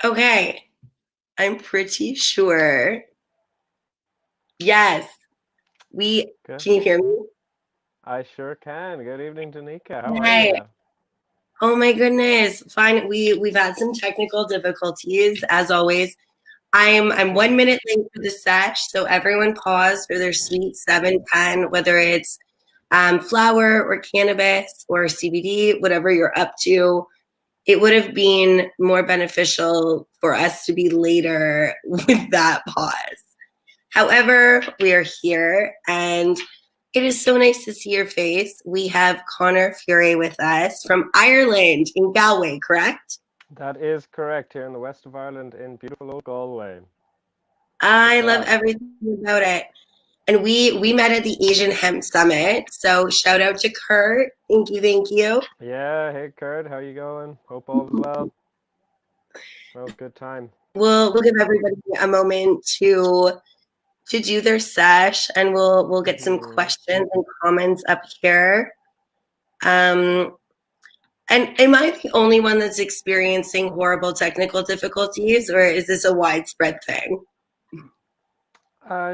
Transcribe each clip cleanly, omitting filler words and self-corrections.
Okay, I'm pretty sure. Yes, we Good. can you hear me? I sure can. Good evening, Danika. How are Hi. you? Oh my goodness. Fine. We've had some technical difficulties as always. I'm Okay. 1 minute late for the sesh, so everyone pause for their sweet 7:10, whether it's flower or cannabis or CBD, whatever you're up to. It would have been more beneficial for us to be later with that pause. However, we are here and it is so nice to see your face. We have Connor Fury with us from Ireland in Galway, correct? That is correct here in the west of Ireland in beautiful old Galway. Good I love job. everything about it. And we met at the Asian Hemp Summit. So shout out to Kurt. Thank you, thank you. Yeah, hey Kurt, how you going? Hope all is well. Well, good time. We'll give everybody a moment to do their sesh and we'll get some Hmm. questions and comments up here. Um, And am I the only one that's experiencing horrible technical difficulties, or is this a widespread thing?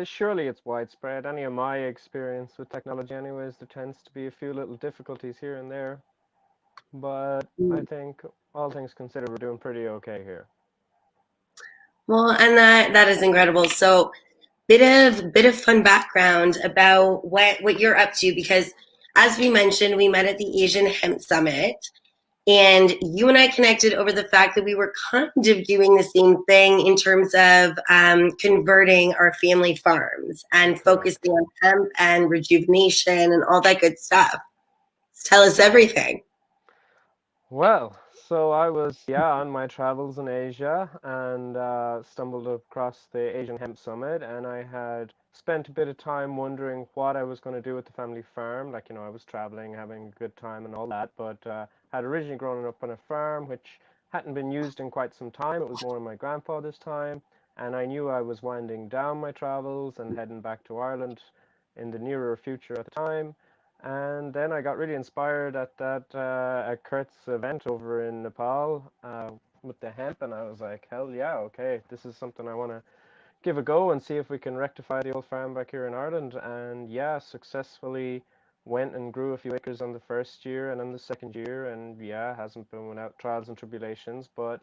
Surely it's widespread. Any of my experience with technology anyways, there tends to be a few little difficulties here and there. But I think all things considered, we're doing pretty okay here. Well, and that is incredible. So, bit of fun background about what you're up to, because as we mentioned, we met at the Asian Hemp Summit, and you and I connected over the fact that we were kind of doing the same thing in terms of converting our family farms and Correct. focusing on hemp and rejuvenation and all that good stuff. Tell us everything. Well, so I was, yeah, on my travels in Asia and stumbled across the Asian Hemp Summit, and I had spent a bit of time wondering what I was going to do with the family farm. Like, I was traveling, having a good time and all that, but had originally grown up on a farm which hadn't been used in quite some time. It was more in my grandfather's time, and I knew I was winding down my travels and heading back to Ireland in the nearer future at the time. And then I got really inspired at that at Kurt's event over in Nepal with the hemp, and I was like, hell yeah, okay, this is something I want to give a go and see if we can rectify the old farm back here in Ireland. And yeah, successfully went and grew a few acres on the first year and then the second year, and yeah, hasn't been without trials and tribulations, but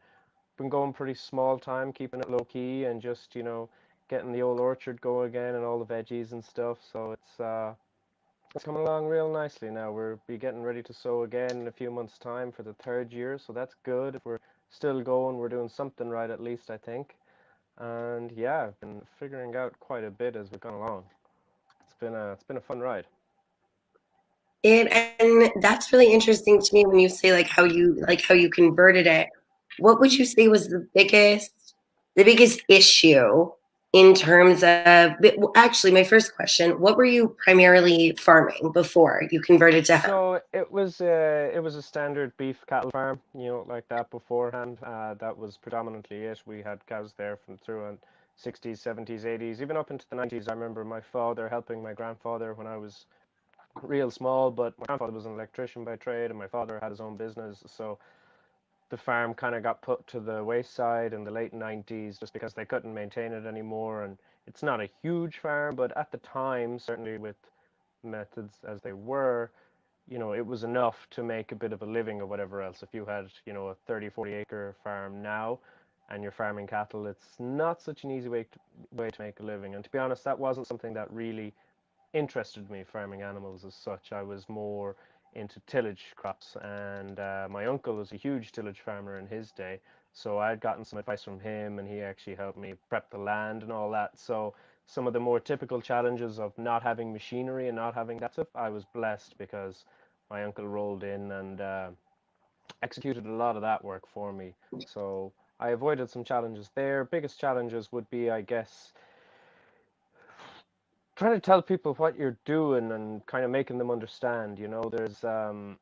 been going pretty small time, keeping it low key, and just getting the old orchard go again and all the veggies and stuff. So it's coming along real nicely now. We'll be getting ready to sow again in a few months' time for the third year, so that's good. If we're still going, we're doing something right at least, I think. And yeah, I've been figuring out quite a bit as we've gone along. It's been a fun ride. And that's really interesting to me when you say like how you converted it. What would you say was the biggest issue in terms of well, actually my first question, what were you primarily farming before you converted to hemp? So it was a standard beef cattle farm, like that beforehand. That was predominantly it. We had cows there from through on 60s, 70s, 80s, even up into the 90s. I remember my father helping my grandfather when I was real small, but my grandfather was an electrician by trade, and my father had his own business, so the farm kind of got put to the wayside in the late 90s just because they couldn't maintain it anymore. And it's not a huge farm, but at the time, certainly with methods as they were, it was enough to make a bit of a living or whatever else. If you had, a 30, 40 acre farm now and you're farming cattle, it's not such an easy way to make a living. And to be honest, that wasn't something that really interested me, farming animals as such. I was more into tillage crops, and my uncle was a huge tillage farmer in his day. So I'd gotten some advice from him, and he actually helped me prep the land and all that. So some of the more typical challenges of not having machinery and not having that stuff, I was blessed because my uncle rolled in and executed a lot of that work for me. So I avoided some challenges there. Biggest challenges would be, I guess, trying to tell people what you're doing and kind of making them understand. There's now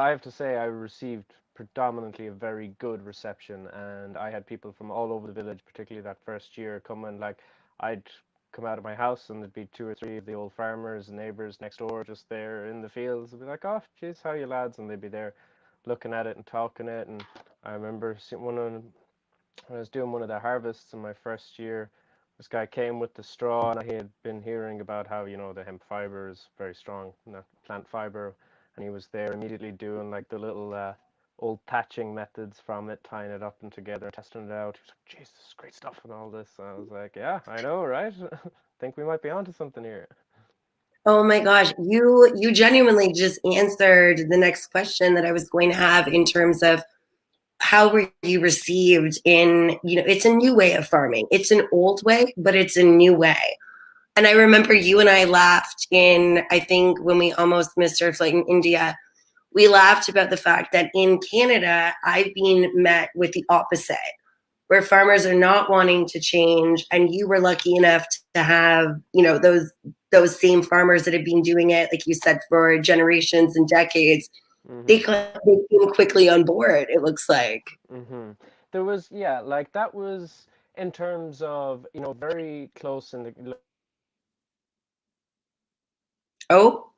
I have to say I received predominantly a very good reception, and I had people from all over the village, particularly that first year, come and like I'd come out of my house and there'd be two or three of the old farmers and neighbors next door just there in the fields. They'd be like, "Oh, geez, how are you lads?" And they'd be there looking at it and talking it. And I remember seeing I was doing one of the harvests in my first year. This guy came with the straw, and he had been hearing about how, the hemp fiber is very strong, plant fiber, and he was there immediately doing like the little old thatching methods from it, tying it up and together and testing it out. He was like, "Jeez, this is great stuff and all this." And I was like, "Yeah, I know, right? Think we might be onto something here." Oh my gosh, you genuinely just answered the next question that I was going to have in terms of how were you received in, it's a new way of farming. It's an old way, but it's a new way. And I remember you and I laughed in, I think, when we almost missed our flight in India, we laughed about the fact that in Canada, I've been met with the opposite, where farmers are not wanting to change. And you were lucky enough to have, those same farmers that have been doing it, like you said, for generations and decades. Hmm. They came quickly on board, it looks like. Hmm. There was, yeah, like that was in terms of, very close in the. Oh,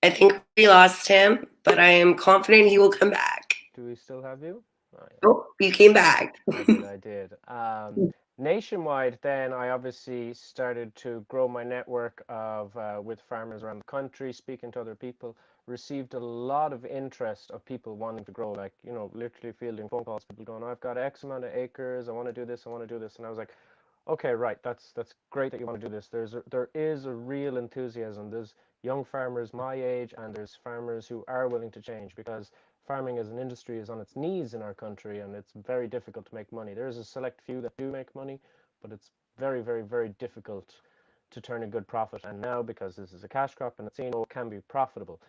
I think we lost him, but I am confident he will come back. Do we still have you? Oh, yeah. Oh, you came back. I did, I did. Nationwide, then I obviously started to grow my network of with farmers around the country, speaking to other people. Received a lot of interest of people wanting to grow, like literally fielding phone calls, people going, "I've got X amount of acres. I want to do this. I want to do this," and I was like, okay, right, that's great that you want to do this. There is a real enthusiasm. There's young farmers my age, and there's farmers who are willing to change because farming as an industry is on its knees in our country, and it's very difficult to make money. There is a select few that do make money, but it's very, very, very difficult to turn a good profit. And now, because this is a cash crop and it's seen, it can be profitable.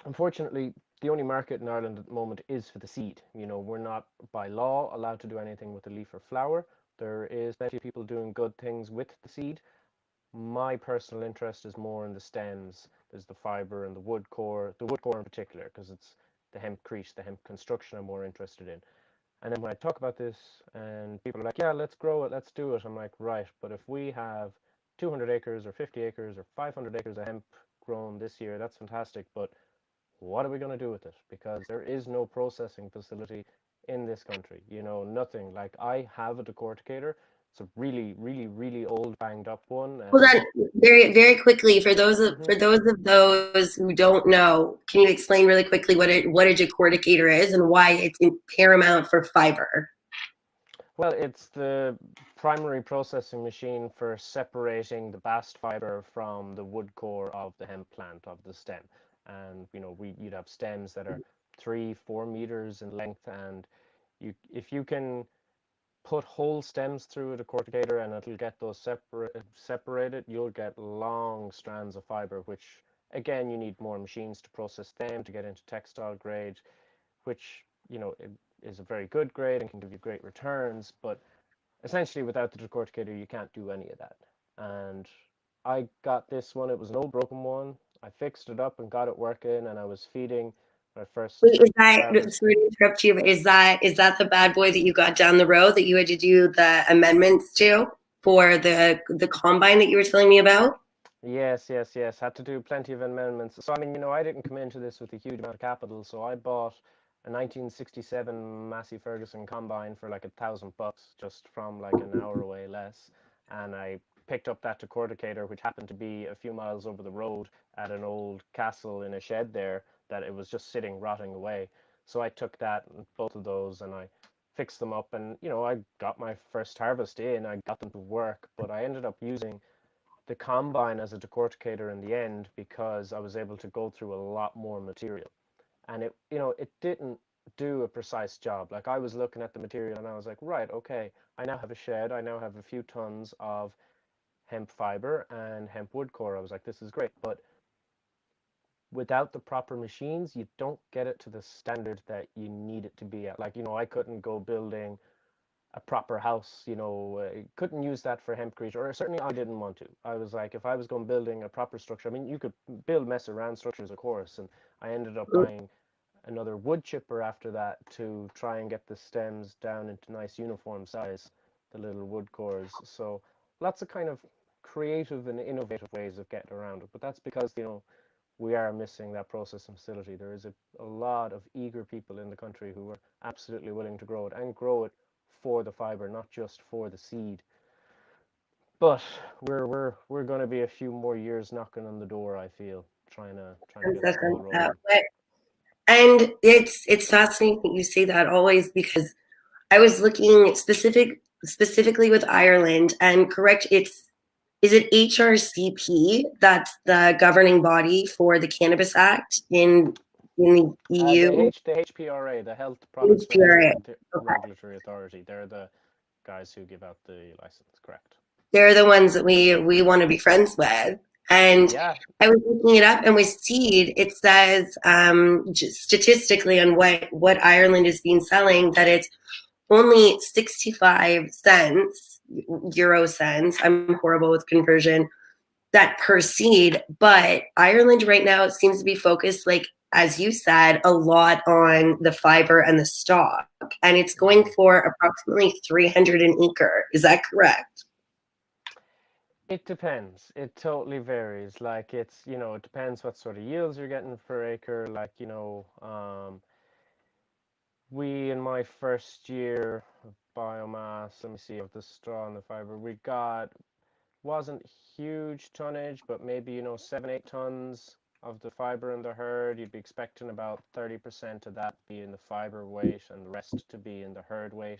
Unfortunately, the only market in Ireland at the moment is for the seed. We're not by law allowed to do anything with the leaf or flower. There is plenty of people doing good things with the seed. My personal interest is more in the stems. There's the fiber and the wood core in particular, because it's the hempcrete, the hemp construction I'm more interested in. And then when I talk about this and people are like, yeah, let's grow it, let's do it, I'm like, right, but if we have 200 acres or 50 acres or 500 acres of hemp grown this year, that's fantastic, but what are we going to do with it? Because there is no processing facility in this country. Nothing. Like I have a decorticator. It's a really, really, really old, banged up one, Hold and on, very, very quickly for those of mhm. for those of those who don't know. Can you explain really quickly what a decorticator is and why it's paramount for fiber? Well, it's the primary processing machine for separating the bast fiber from the wood core of the hemp plant of the stem. And you'd have stems that are 3, 4 meters in length, and if you can put whole stems through a decorticator and it'll get those separated, you'll get long strands of fiber, which again you need more machines to process them to get into textile grade, which it is a very good grade and can give you great returns. But essentially, without the decorticator, you can't do any of that. And I got this one. It was an old broken one. I fixed it up and got it working, and I was feeding my first Wait, is that, harvest. sorry to interrupt you, but is that the bad boy that you got down the road that you had to do the amendments to for the combine that you were telling me about? Yes, yes, yes. Had to do plenty of amendments. So, I mean, I didn't come into this with a huge amount of capital, so I bought a 1967 Massey Ferguson combine for like $1,000 just from like an hour away less. And I picked up that decorticator, which happened to be a few miles over the road at an old castle in a shed there that it was just sitting rotting away. So I took that and both of those and I fixed them up and I got my first harvest in, I got them to work, but I ended up using the combine as a decorticator in the end because I was able to go through a lot more material. And it didn't do a precise job. Like I was looking at the material and I was like, right, okay, I now have a shed, I now have a few tons of hemp fiber and hemp wood core. I was like, this is great. But without the proper machines, you don't get it to the standard that you need it to be at. Like, I couldn't go building a proper house, couldn't use that for hempcrete, or certainly I didn't want to. I was like, if I was going building a proper structure, I mean, you could build mess around structures, of course, and I ended up buying another wood chipper after that to try and get the stems down into nice uniform size, the little wood cores. So lots of kind of creative and innovative ways of getting around it, but that's because, we are missing that processing facility. There is a lot of eager people in the country who are absolutely willing to grow it and grow it for the fiber, not just for the seed. But we're going to be a few more years knocking on the door. I feel trying to get the ball rolling. And it's fascinating that you say that always because I was looking specifically with Ireland and correct it's is it HRCP that's the governing body for the Cannabis Act in the EU? The HPRA, the Health Products HPRA. Regulatory Authority, they're the guys who give out the license. Correct. They're the ones that we want to be friends with. And Yeah, I was looking it up, and with seed, it says statistically on what Ireland has been selling that it's only 65 cents, euro cents. I'm horrible with conversion. That per seed, but Ireland right now it seems to be focused, like as you said, a lot on the fiber and the stalk, and it's going for approximately 300 an acre. Is that correct? it depends. It totally varies. Like it depends what sort of yields you're getting per acre. Like, we in my first year of biomass, let me see, of the straw and the fiber, we got wasn't huge tonnage, but maybe 7, 8 tons of the fiber in the herd. You'd be expecting about 30% of that be in the fiber weight and the rest to be in the herd weight.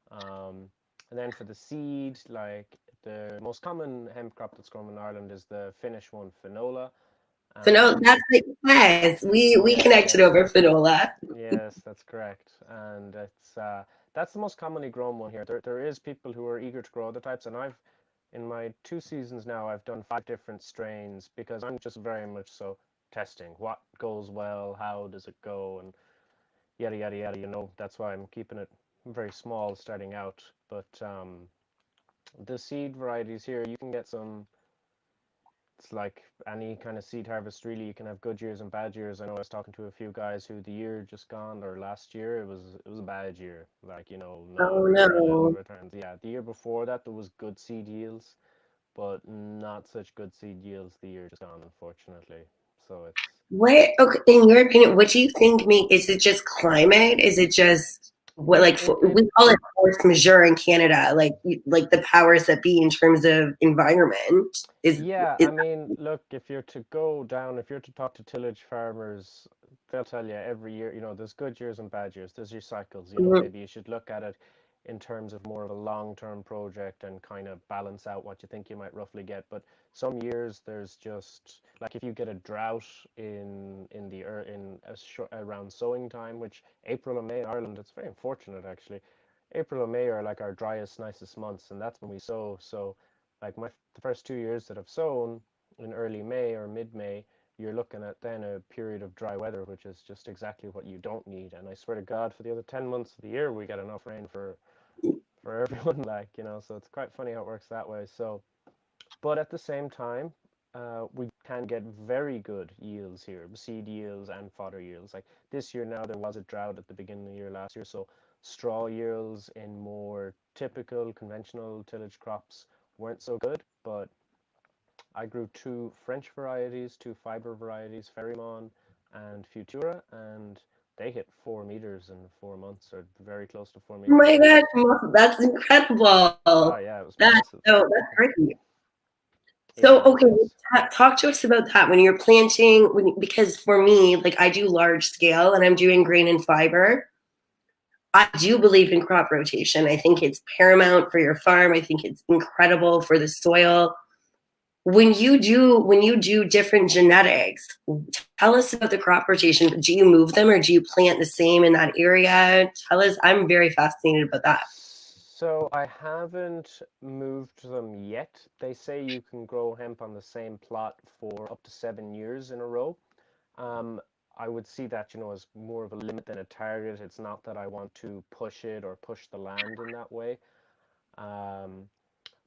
Um, and then for the seed, like the most common hemp crop that's grown in Ireland is the Finnish one, Finola. Finola, And that's it. Yes, we yes, connected yes, over Finola. yes, that's correct. And that's the most commonly grown one here. There is people who are eager to grow other types, and in my 2 seasons now, I've done 5 different strains because I'm just very much so testing what goes well, how does it go, and yada yada yada. That's why I'm keeping it very small starting out. But the seed varieties here, you can get some. It's like any kind of seed harvest, really. You can have good years and bad years. I know I was talking to a few guys who the year just gone or last year it was a bad year. Like, Oh not very little no. returns. Yeah, the year before that there was good seed yields, but not such good seed yields the year just gone, unfortunately. So it's What, okay, in your opinion, what do you think is it just climate? Is it just what, like, it we call it force majeure in Canada, like the powers that be in terms of environment Yeah, is I mean, look, if you're to talk to tillage farmers, they'll tell you every year, there's good years and bad years. There's your cycles, Mhm. maybe you should look at it in terms of more of a long-term project and kind of balance out what you think you might roughly get. But some years there's just like if you get a drought in the in a short, around sowing time, which April and May in Ireland, it's very unfortunate actually. April and May are like our driest, nicest months, and that's when we sow. So like the first 2 years that I've sown in early May or mid-May, you're looking at then a period of dry weather, which is just exactly what you don't need. And I swear to God, for the other 10 months of the year, we get enough rain for everyone. So it's quite funny how it works that way. So, but at the same time, we can get very good yields here, seed yields and fodder yields. Like this year now, there was a drought at the beginning of the year last year, so straw yields in more typical conventional tillage crops weren't so good, but I grew two French varieties, two fiber varieties, Ferrimon and Futura, and they hit 4 meters in 4 months, or very close to four Oh meters. my So gosh, that's incredible. oh yeah, it was massive. That's great. So, Yeah, okay, it was. talk to us about that when you're planting. Because for me, like I do large scale and I'm doing grain and fiber. I do believe in crop rotation. I think it's paramount for your farm. I think it's incredible for the soil. When you do different genetics, tell us about the crop rotation. Do you move them or do you plant the same in that area? Tell us. I'm very fascinated about that. So I haven't moved them yet. They say you can grow hemp on the same plot for up to 7 years in a row. Um, I would see that, as more of a limit than a target. It's not that I want to push it or push the land in that way. Um,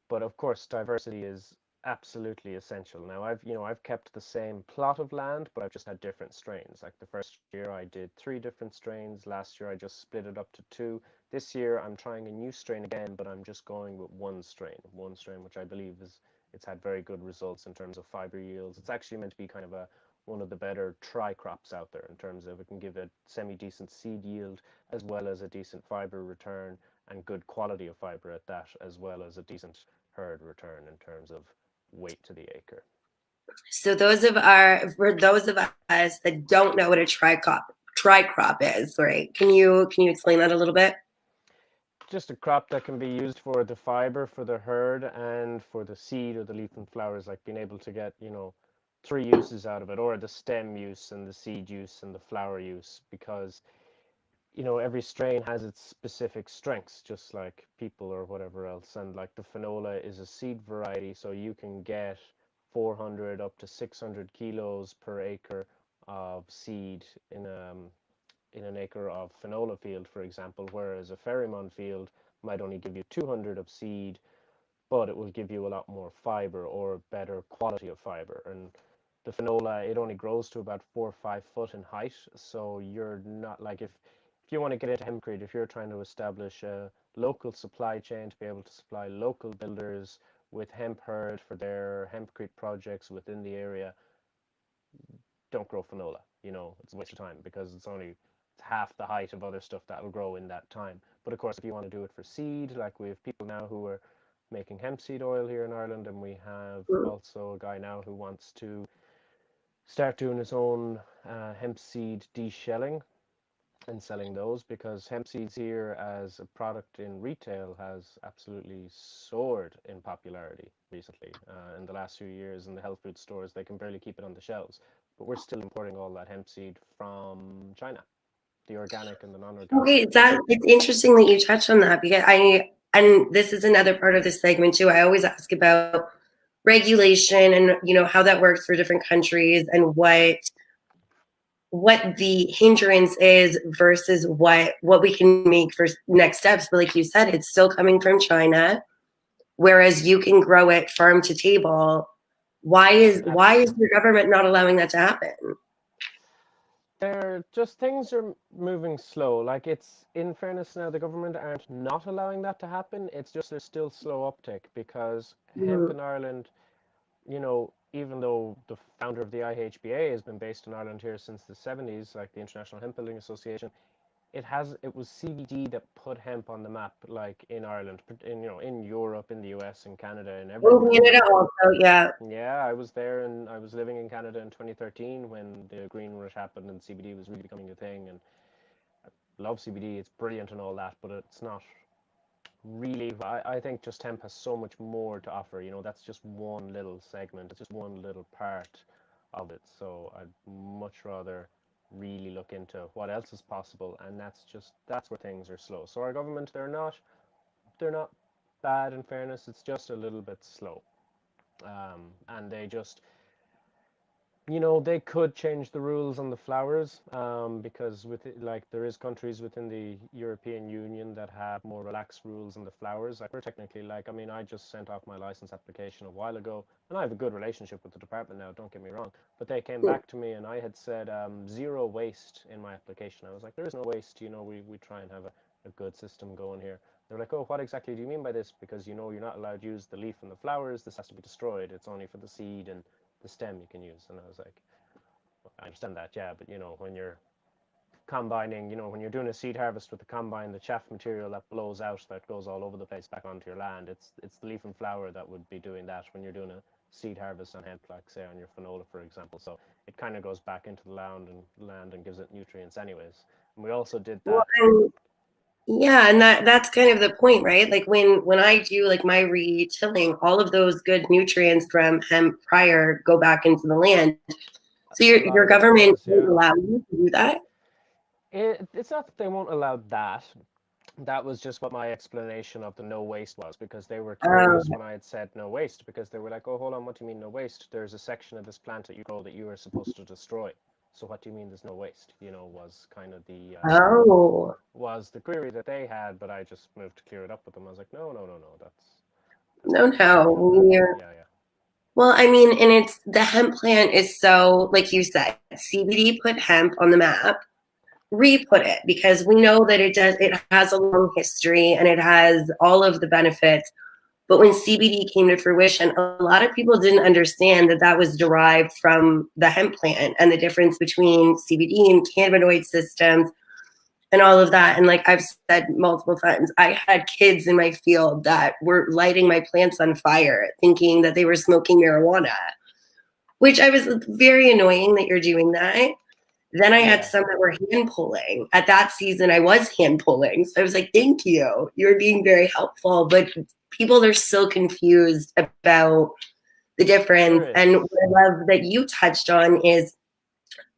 but of course, diversity is absolutely essential. Now, I've kept the same plot of land, but I've just had different strains. Like the first year, I did 3 different strains. Last year, I just split it up to two. This year, I'm trying a new strain again, but I'm just going with one strain, which I believe it's had very good results in terms of fiber yields. It's actually meant to be kind of one of the better tri crops out there in terms of it can give a semi decent seed yield as well as a decent fiber return and good quality of fiber at that, as well as a decent herd return in terms of weight to the acre. So for those of us that don't know what a tricrop is, right? Can you explain that a little bit? Just a crop that can be used for the fiber for the herd and for the seed or the leaf and flowers, like being able to get, three uses out of it, or the stem use and the seed use and the flower use, because every strain has its specific strengths, just like people or whatever else. And like the Finola is a seed variety, so you can get 400 up to 600 kilos per acre of seed in an acre of Finola field, for example, whereas a Ferrimon field might only give you 200 of seed, but it will give you a lot more fiber or better quality of fiber. And the Finola, it only grows to about 4 or 5 foot in height, so you're not like, if you want to get into hempcrete, if you're trying to establish a local supply chain to be able to supply local builders with hemp herd for their hempcrete projects within the area, don't grow Finola. It's a waste of time, because it's half the height of other stuff that will grow in that time. But of course, if you want to do it for seed, like we have people now who are making hemp seed oil here in Ireland, and we have also a guy now who wants to start doing his own hemp seed deshelling and selling those, because hemp seeds here as a product in retail has absolutely soared in popularity recently. In the last few years in the health food stores, they can barely keep it on the shelves. But we're still importing all that hemp seed from China, the organic and the non-organic. Okay, it's interesting that you touched on that, because and this is another part of this segment too. I always ask about regulation and how that works for different countries, and what the hindrance is versus what we can make for next steps. But like you said, it's still coming from China, whereas you can grow it farm to table. Why is your government not allowing that to happen? Things are moving slow. Like, it's, in fairness now, the government aren't not allowing that to happen. It's just there's still slow uptake, because hemp Mm. in Ireland, even though the founder of the IHBA has been based in Ireland here since the 70s, like the International Hemp Building Association, it was CBD that put hemp on the map, like in Ireland, in Europe, in the US, in Canada, and In everywhere Canada really. also, yeah. Yeah, I was there, and I was living in Canada in 2013 when the green rush happened and CBD was really becoming a thing. And I love CBD; it's brilliant and all that, but it's not really. I think just hemp has so much more to offer. That's just one little segment. It's just one little part of it. So I'd much rather really look into what else is possible, and that's where things are slow. So our government, they're not bad, in fairness. It's just a little bit slow, and they just, they could change the rules on the flowers, because like there is countries within the European Union that have more relaxed rules on the flowers. Like, we're technically, like, I mean, I just sent off my license application a while ago, and I have a good relationship with the department now, don't get me wrong. But they came back to me, and I had said zero waste in my application. I was like, there is no waste. We try and have a good system going here. They're like, oh, what exactly do you mean by this? Because you're not allowed to use the leaf and the flowers. This has to be destroyed. It's only for the seed and the stem you can use. And I was like, well, I understand that, yeah, but when you're combining, when you're doing a seed harvest with the combine, the chaff material that blows out, that goes all over the place back onto your land, it's the leaf and flower that would be doing that when you're doing a seed harvest on hemp, like say on your Finola, for example. So it kind of goes back into the land and gives it nutrients anyways. And we also did Well, that. yeah, and that's kind of the point, right? Like when I do like my retilling, all of those good nutrients from hemp prior go back into the land. So A your lot your of it government does, won't yeah. allow you to do that? It's not that they won't allow that. That was just what my explanation of the no waste was, because they were curious when I had said no waste, because they were like, oh, hold on, what do you mean no waste? There's a section of this plant that you grow that you are supposed to destroy. So what do you mean there's no waste? Was kind of Oh, was the query that they had, but I just moved to clear it up with them. I was like, no, no, no, no, that's no, not true. We don't have. no. Yeah, yeah. Well, I mean, and it's the hemp plant is so, like you said, CBD put hemp on the map, re-put it, because we know that it has a long history and it has all of the benefits. But when CBD came to fruition, a lot of people didn't understand that that was derived from the hemp plant and the difference between CBD and cannabinoid systems. and all of that. And like I've said multiple times, I had kids in my field that were lighting my plants on fire, thinking that they were smoking marijuana, which I was very annoying that you're doing that. Then I had Yeah, some that were hand pulling. At that season, I was hand pulling. So I was like, thank you. You're being very helpful. But people are still confused about the difference. there And what is. I love that you touched on is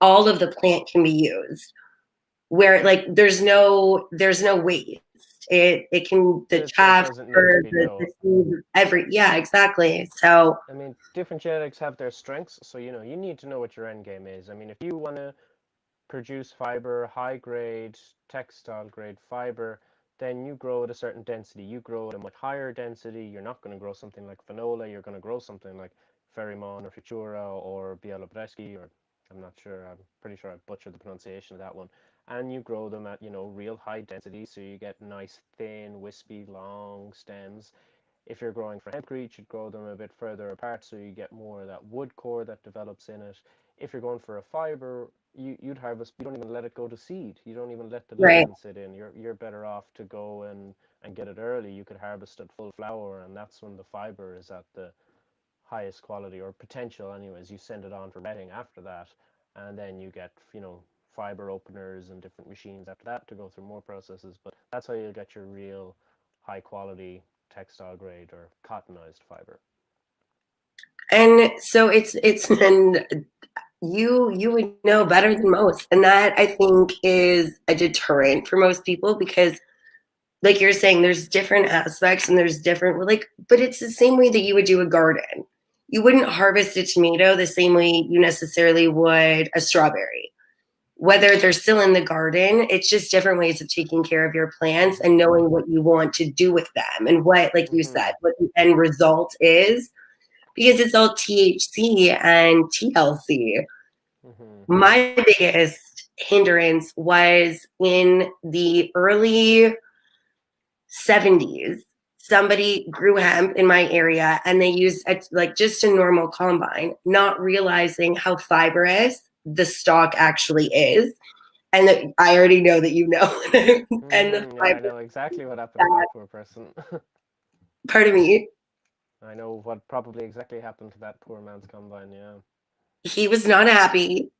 all of the plant can be used where like there's no waste. It can the There chaff doesn't need to or be, the no. seeds, every yeah, exactly. So I mean, different genetics have their strengths, so you need to know what your end game is. I mean, if you want to produce fiber, high grade, textile grade fiber, then you grow at a certain density. You grow at a much higher density. You're not going to grow something like Finola. You're going to grow something like Ferrimon or Futura or Bielobreski, or I'm not sure. I'm pretty sure I butchered the pronunciation of that one. And you grow them at, real high density, so you get nice, thin, wispy, long stems. If you're growing for hempcrete, you should grow them a bit further apart so you get more of that wood core that develops in it. If you're going for a fiber, you'd harvest. You don't even let it go to seed. You don't even let the right. lumen sit in. You're better off to go and get it early. You could harvest at full flower, and that's when the fiber is at the highest quality or potential. Anyways, you send it on for betting after that, and then you get fiber openers and different machines after that to go through more processes. But that's how you get your real high quality textile grade or cottonized fiber. And so it's and you would know better than most. And that I think is a deterrent for most people because like you're saying, there's different aspects and there's different like, but it's the same way that you would do a garden. You wouldn't harvest a tomato the same way you necessarily would a strawberry. Whether they're still in the garden, it's just different ways of taking care of your plants and Mhm. knowing what you want to do with them and what, like you Mhm. said, what the end result is because it's all THC and TLC. Mhm. My biggest hindrance was in the early 70s. Somebody grew hemp in my area and they used like just a normal combine, not realizing how fibrous the stalk actually is. And that I already know that you know, and the Mhm. Yeah, I fiber know exactly what happened to that that poor person. part of me, I know what probably exactly happened to that poor man's combine. Yeah. he was not happy.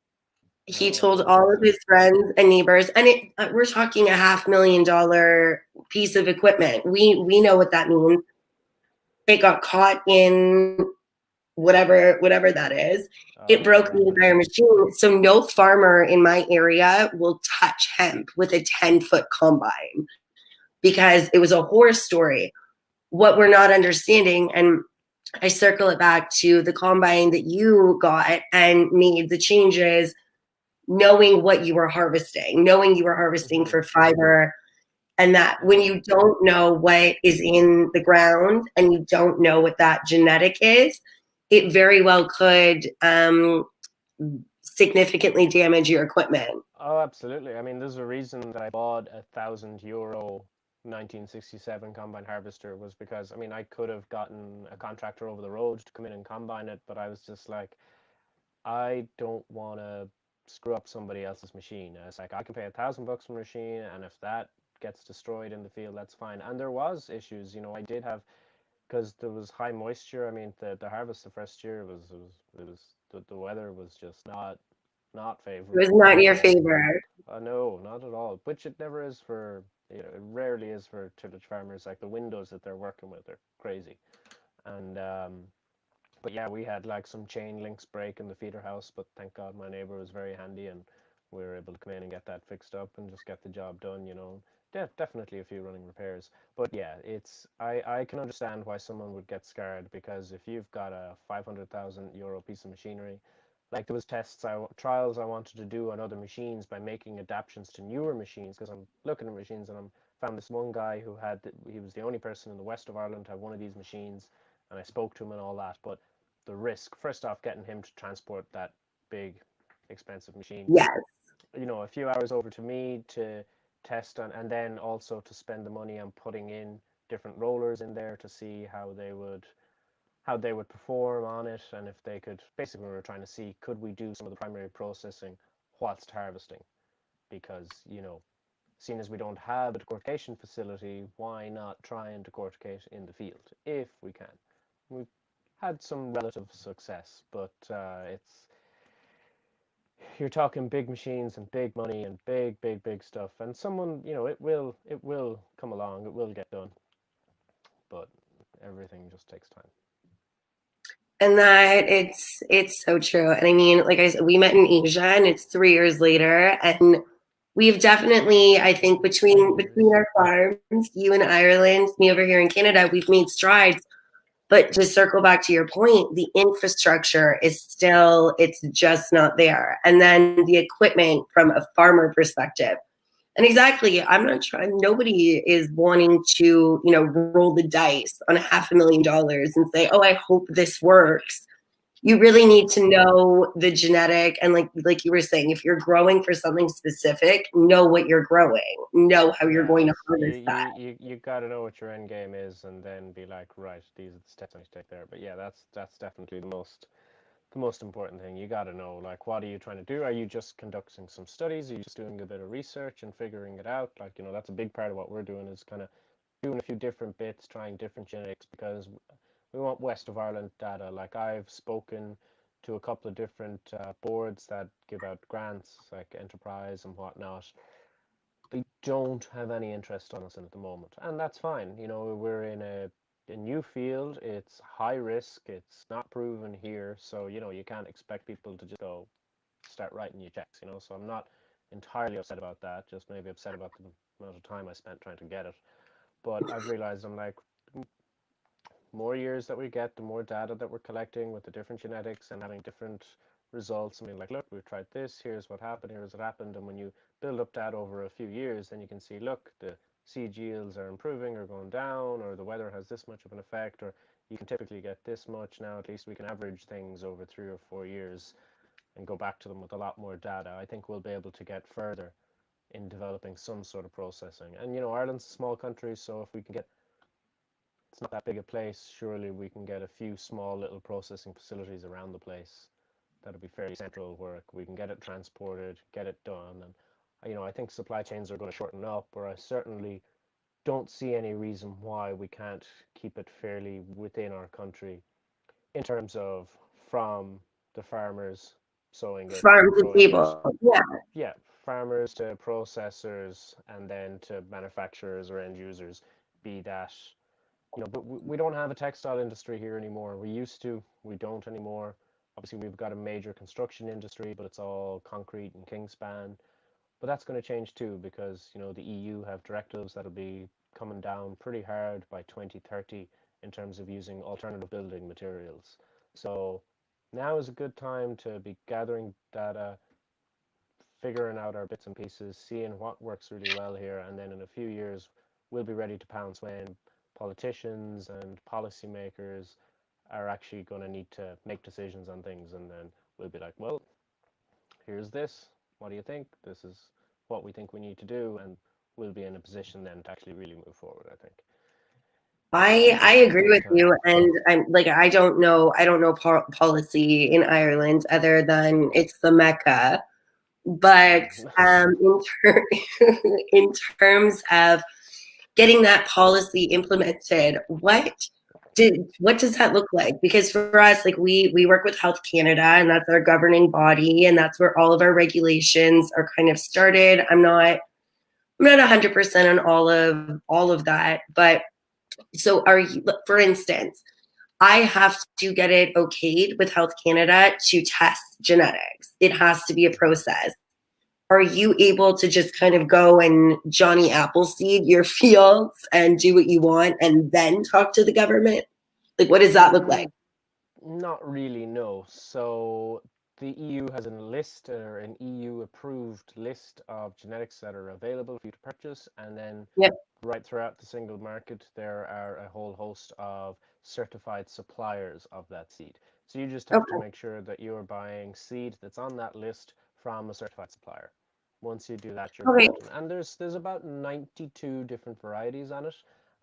He No, I told wouldn't all think of so. his friends and neighbors, and we're talking a $500,000 piece of equipment. We know what that means. It got caught in whatever that is. It Oh broke yeah. the entire machine. So no farmer in my area will touch hemp with a 10-foot combine because it was a horror story. What we're not understanding, and I circle it back to the combine that you got and made the changes, knowing what you were harvesting, knowing you were harvesting Mhm. for fiber, and that when Mhm. you don't know what is in the ground and you don't know what that genetic is, it very well could significantly damage your equipment. Oh, absolutely. I mean, there's a reason that I bought a 1,000 euro 1967 combine harvester was because I mean I could have gotten a contractor over the road to come in and combine it, but I was just like, I don't want to screw up somebody else's machine. It's like I can pay $1,000 for a machine, and if that gets destroyed in the field, that's fine. And there was issues, I did have because there was high moisture. I mean, the harvest the first year was the weather was just not It was favorable not in at your all. favor. No, not at all. Which it never is for, it rarely is for tillage farmers. Like the windows that they're working with are crazy. And but yeah, we had like some chain links break in the feeder house, but thank God my neighbor was very handy and we were able to come in and get that fixed up and just get the job done. Definitely a few running repairs. But yeah, I can understand why someone would get scared because if you've got a 500,000 euro piece of machinery, like there was trials I wanted to do on other machines by making adaptations to newer machines because I'm looking at machines and I'm found this one guy he was the only person in the west of Ireland to have one of these machines, and I spoke to him and all that. But the risk, first off, getting him to transport that big, expensive machine, Yes. a few hours over to me to test and then also to spend the money on putting in different rollers in there to see how they would perform on it, and if they could. Basically, we were trying to see could we do some of the primary processing whilst harvesting, because seeing as we don't have a decortication facility, why not try and decorticate in the field if we can? We've had some relative success, but you're talking big machines and big money and big stuff, and someone, it will come along, it will get done, but everything just takes time. And that it's so true. And I mean, like I said, we met in Asia, and it's 3 years later, and we've definitely, I think, between 3 years. our farms, you in Ireland, me over here in Canada, we've made strides. But to circle back to your point, the infrastructure is still, it's just not there. And then the equipment from a farmer perspective. And exactly, I'm not trying, nobody is wanting to, roll the dice on $500,000 and say, oh, I hope this works. You really need to know the genetic, and like you were saying, if you're growing for something specific, know what you're growing, know how you're going to Yes, you harvest that. you you you got to know what your end game is, and then be like, right, these are the steps I need to take there. But yeah, that's definitely the most important thing. You got to know, like, what are you trying to do? Are you just conducting some studies? Are you just doing a bit of research and figuring it out? Like, that's a big part of what we're doing, is kind of doing a few different bits, trying different genetics, because we want West of Ireland data. Like, I've spoken to a couple of different boards that give out grants, like Enterprise and whatnot. They don't have any interest on us in at the moment, and that's fine. We're in a new field. It's high risk. It's not proven here, so you can't expect people to just go start writing you checks. So I'm not entirely upset about that. Just maybe upset about the amount of time I spent trying to get it. But I've realized, I'm like, more years that we get, the more data that we're collecting with the different genetics and having different results. I mean, like, look, we've tried this, here's what happened, here's what happened. And when you build up that over a few years, then you can see, look, the seed yields are improving or going down, or the weather has this much of an effect, or you can typically get this much now. At least we can average things over 3 or 4 years and go back to them with a lot more data. I think we'll be able to get further in developing some sort of processing. And, Ireland's a small country, so if we can get, it's not that big a place, surely we can get a few small little processing facilities around the place that'll be fairly central, where we can get it transported, get it done. And I think supply chains are going to shorten up, or I certainly don't see any reason why we can't keep it fairly within our country, in terms of from the farmers sowing it, Farm to growing it, table. Yeah. yeah, farmers to processors, and then to manufacturers or end users, be that, but we don't have a textile industry here anymore. We used to, we don't anymore. Obviously, we've got a major construction industry, but it's all concrete and Kingspan. But that's going to change too, because the EU have directives that'll be coming down pretty hard by 2030 in terms of using alternative building materials. So now is a good time to be gathering data, figuring out our bits and pieces, seeing what works really well here, and then in a few years we'll be ready to pounce when politicians and policymakers are actually going to need to make decisions on things, and then we'll be like, well, here's this. What do you think? This is what we think we need to do, and we'll be in a position then to actually really move forward, I think. I But agree take with time. you, and I'm like, I don't know policy in Ireland other than it's the Mecca. But Mm. in terms of getting that policy implemented, what does that look like? Because for us, like, we work with Health Canada, and that's our governing body, and that's where all of our regulations are kind of started. I'm not 100% on all of that, but so are you, for instance, I have to get it okayed with Health Canada to test genetics. It has to be a process. Are you able to just kind of go and Johnny Appleseed your fields and do what you want and then talk to the government? Like, what does that look like? Mm, Not really, no. So the EU has a list, or an EU approved list of genetics that are available for you to purchase, and then Yep. right throughout the single market, there are a whole host of certified suppliers of that seed. So you just have to Okay. make sure that you're buying seed that's on that list from a certified supplier. Once you do that, you're Okay. golden. And there's about 92 different varieties on it,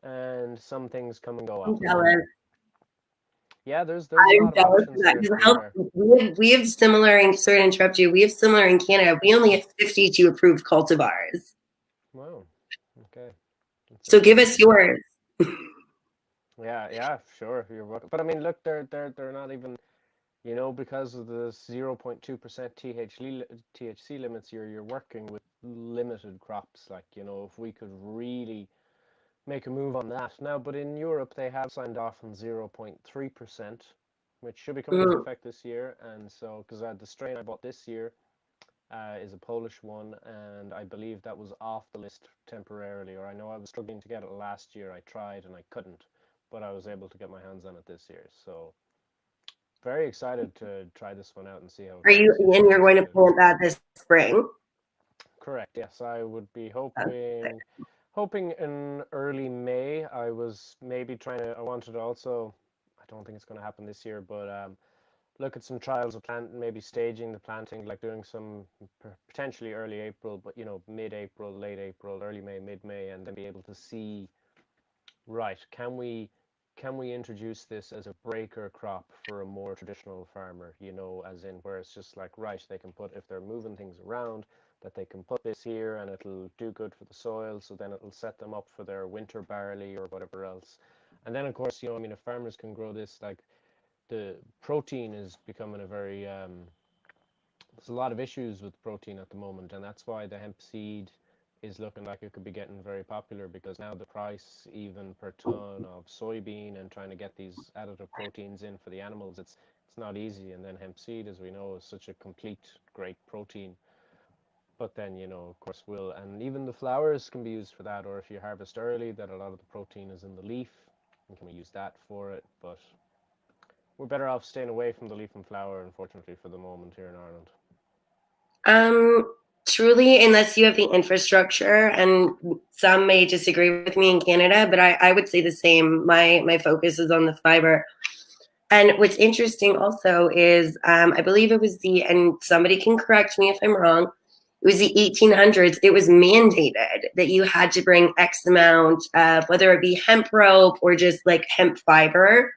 and some things come and go I'm often. jealous. Yeah, there's a I'm lot of jealous of options that there, to because be fair. we have similar, and sorry to interrupt you, we have similar in Canada. We only have 52 approved cultivars. Wow. So just give us yours. yeah, yeah, sure, you're welcome. But I mean, look, they're not even, because of the 0.2% THC limits, you're working with limited crops. Like, if we could really make a move on that now. But in Europe, they have signed off on 0.3%, which should be coming into Mm. effect this year. And so, because the strain I bought this year is a Polish one, and I believe that was off the list temporarily, or I know I was struggling to get it last year. I tried and I couldn't, but I was able to get my hands on it this year. So very excited to try this one out and see how it Are you goes. You and know, you're it's going to plant that this spring? correct. Yes, I would be That's hoping in early May. I was maybe trying to. I wanted to also. I don't think it's going to happen this year, but look at some trials of maybe staging the planting, like doing some potentially early April, but mid-April, late April, early May, mid-May, and then be able to see, right, can we introduce this as a breaker crop for a more traditional farmer, as in where it's just like, right, they can put, if they're moving things around, that they can put this here and it'll do good for the soil, so then it'll set them up for their winter barley or whatever else. And then, of course, I mean, if farmers can grow this, like, the protein is becoming a very there's a lot of issues with protein at the moment, and that's why the hemp seed is looking like it could be getting very popular, because now the price even per ton of soybean and trying to get these additive proteins in for the animals, it's not easy. And then hemp seed, as we know, is such a complete great protein. But then, of course, will and even the flowers can be used for that, or if you harvest early, that a lot of the protein is in the leaf, and can we use that for it? But we're better off staying away from the leaf and flower, unfortunately, for the moment here in Ireland. Um, truly, unless you have the infrastructure, and some may disagree with me in Canada, but I would say the same. My focus is on the fiber. And what's interesting also is I believe it was and somebody can correct me if I'm wrong, it was the 1800s. It was mandated that you had to bring X amount of, whether it be hemp rope or just like hemp fiber,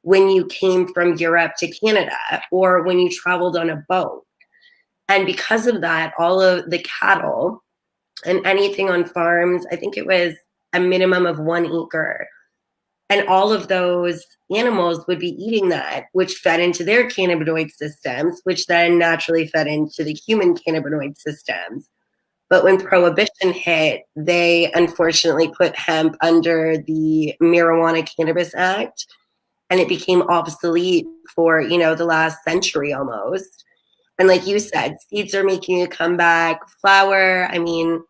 when you came from Europe to Canada or when you traveled on a boat. And because of that, all of the cattle and anything on farms, I think it was a minimum of 1 acre. And all of those animals would be eating that, which fed into their cannabinoid systems, which then naturally fed into the human cannabinoid systems. But when prohibition hit, they unfortunately put hemp under the Marijuana Cannabis Act, and it became obsolete for, the last century almost. And like you Mm. said, seeds are making a comeback. Flour, I mean,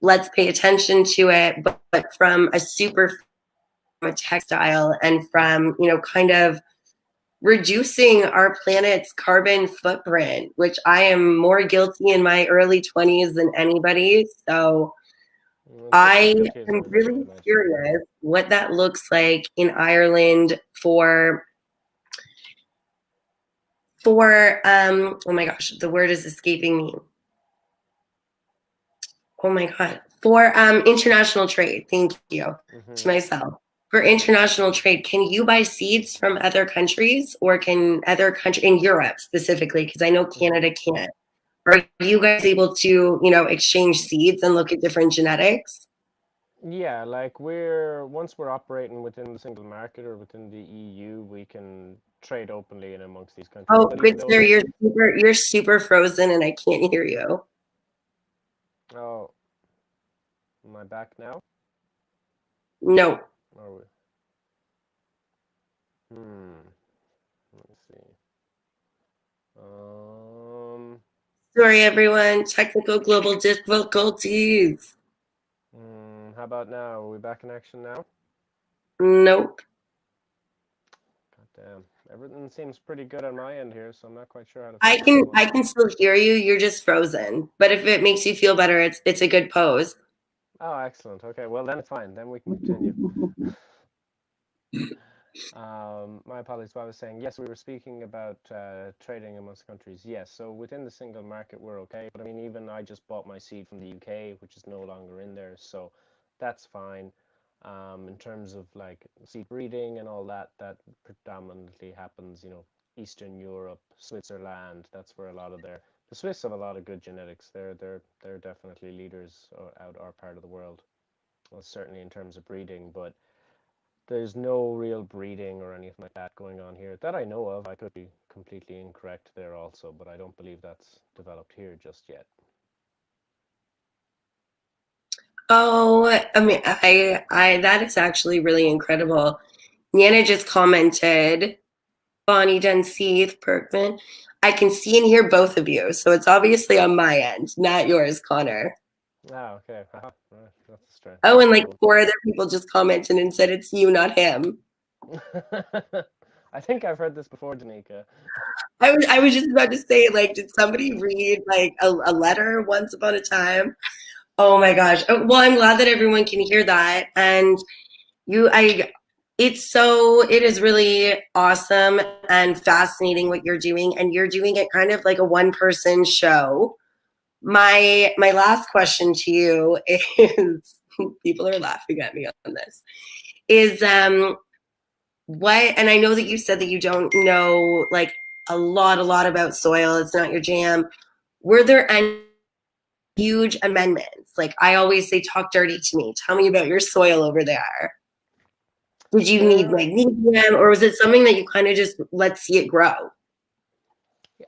let's pay attention to it, but from a super a textile and from, kind of reducing our planet's carbon footprint, which I am more guilty in my early 20s than anybody. So Just as I guilty as am everybody, I really imagine. curious what that looks like in Ireland for oh my gosh, the word is escaping me. Oh my god. For international trade. Thank you to Hmm. myself. For Yeah, international yeah. trade, can you buy seeds from other countries, or can other country in Europe specifically, because I know Hmm. Canada can't. Are you guys able to, exchange seeds and look at different genetics? Yeah, like once we're operating within the single market or within the EU, we can trade openly in amongst these countries. Oh, But even good though, sir, like, you're super frozen and I can't hear you. oh, am I back now? No. Or let me see. Um, Sorry everyone, technical global difficulties. how about now? Are we back in action now? Nope. God damn. Everything seems pretty good on my end here, so I'm not quite sure how to I fix this can one. I can still hear you. You're just frozen. But if it makes you feel better, it's a good pose. Oh, excellent. Okay, well then it's fine. Then we can continue. My apologies. What I was saying, yes, we were speaking about trading amongst countries. Yes, so within the single market, we're okay. But I mean, even I just bought my seed from the UK, which is no longer in there, so that's fine. In terms of like seed breeding and all that, that predominantly happens, Eastern Europe, Switzerland. That's where a lot of the Swiss have a lot of good genetics. They're definitely leaders out our part of the world. well, certainly in terms of breeding, but there's no real breeding or anything like that going on here that I know of. I could be completely incorrect there also, but I don't believe that's developed here just yet. Oh, I mean, I that is actually really incredible. Nana just commented, Bonnie Dunseith, Perkman. I can see and hear both of you, so it's obviously on my end, not yours, Connor. Ah, okay. Right. That's strange. Oh, and like Cool. 4 other people just commented and said it's you, not him. I think I've heard this before, Danika. I was just about to say, like, did somebody read like a letter once upon a time? Oh my gosh. Oh, well, I'm glad that everyone can hear that. And it is really awesome and fascinating what you're doing. And you're doing it kind of like a one-person show. My last question to you is people are laughing at me on this. Is what, and I know that you said that you don't know like a lot about soil. It's not your jam. Were there any huge amendments? Like I always say, talk dirty to me. Tell me about your soil over there. Did you need There, magnesium, or was it something that you kind of just let see it grow?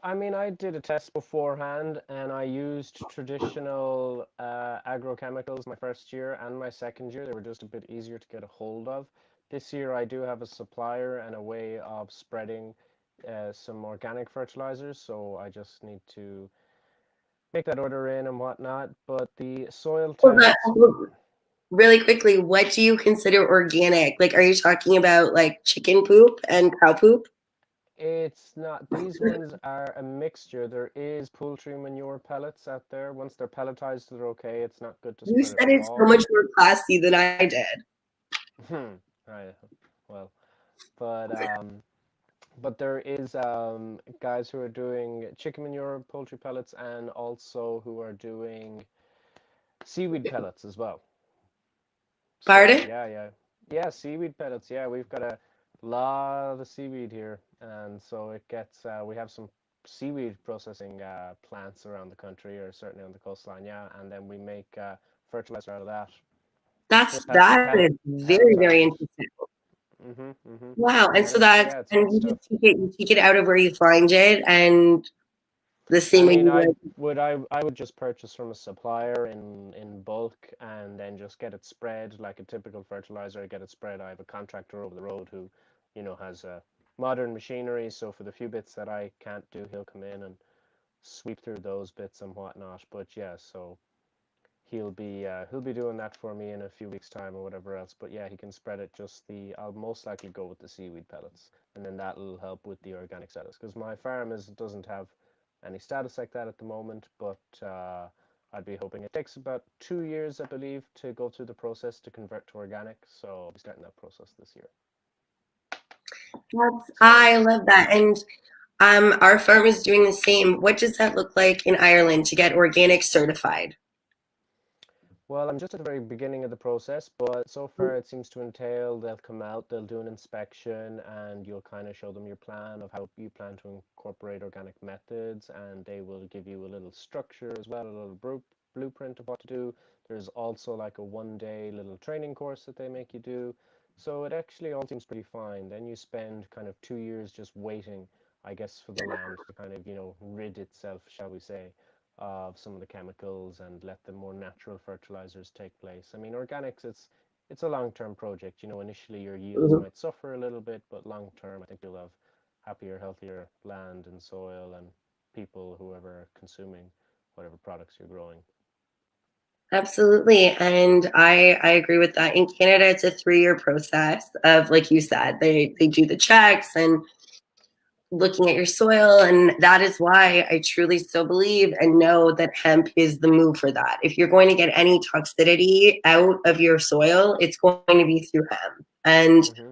I mean, I did a test beforehand and I used traditional agrochemicals my first year and my second year. They were just a bit easier to get a hold of. This year, I do have a supplier and a way of spreading some organic fertilizers, so I just need to make that order in and whatnot. But the soil Well, that, tests, really quickly, what do you consider organic? Like, are you talking about like chicken poop and cow poop? it's not, these ones are a mixture. There is poultry manure pellets out there. Once they're pelletized, they're okay. It's not good to You spread it said it raw. so much more classy than I did. Hmm. Right. Well, but there is guys who are doing chicken manure, poultry pellets, and also who are doing seaweed pellets as well. So Pardon? yeah, seaweed pellets. Yeah, we've got a lot of seaweed here, and so it gets. We have some seaweed processing plants around the country, or certainly on the coastline. Yeah, and then we make fertilizer out of that. Just have to That is very, pelletize very it. interesting. Mhm. Wow. And And so it's that's, yeah, it's good and stuff. you take it out of where you find it and the I same way mean, you would. I would just purchase from a supplier in bulk and then just get it spread like a typical fertilizer. Get it spread. I have a contractor over the road who, has modern machinery. So for the few bits that I can't do, he'll come in and sweep through those bits and whatnot. But yeah, so he'll be doing that for me in a few weeks' time or whatever else. But yeah, he can spread it. I'll most likely go with the seaweed pellets, and then that'll help with the organic status because my farm doesn't have any status like that at the moment. But I'd be hoping it takes about 2 years, I believe, to go through the process to convert to organic. So I'll be starting that process this year. So I love that. And our farm is doing the same. What does that look like in Ireland to get organic certified? well, I'm just at the very beginning of the process, but so far it seems to entail they'll come out, they'll do an inspection, and you'll kind of show them your plan of how you plan to incorporate organic methods, and they will give you a little structure as well, a little blueprint of what to do. There's also like a 1 day little training course that they make you do. So it actually all seems pretty fine. Then you spend kind of 2 years just waiting, I guess, for the land to kind of, rid itself, shall we say, of some of the chemicals and let the more natural fertilizers take place. I mean, organics, it's a long-term project. Initially your yields Mhm. might suffer a little bit, but long-term, I think you'll have happier, healthier land and soil and people, whoever are consuming whatever products you're growing. Absolutely. And I agree with that. In Canada, it's a 3-year process of, like you said, they do the checks and looking at your soil. And that is why I truly still believe and know that hemp is the move for that. If you're going to get any toxicity out of your soil, it's going to be through hemp. And Hmm.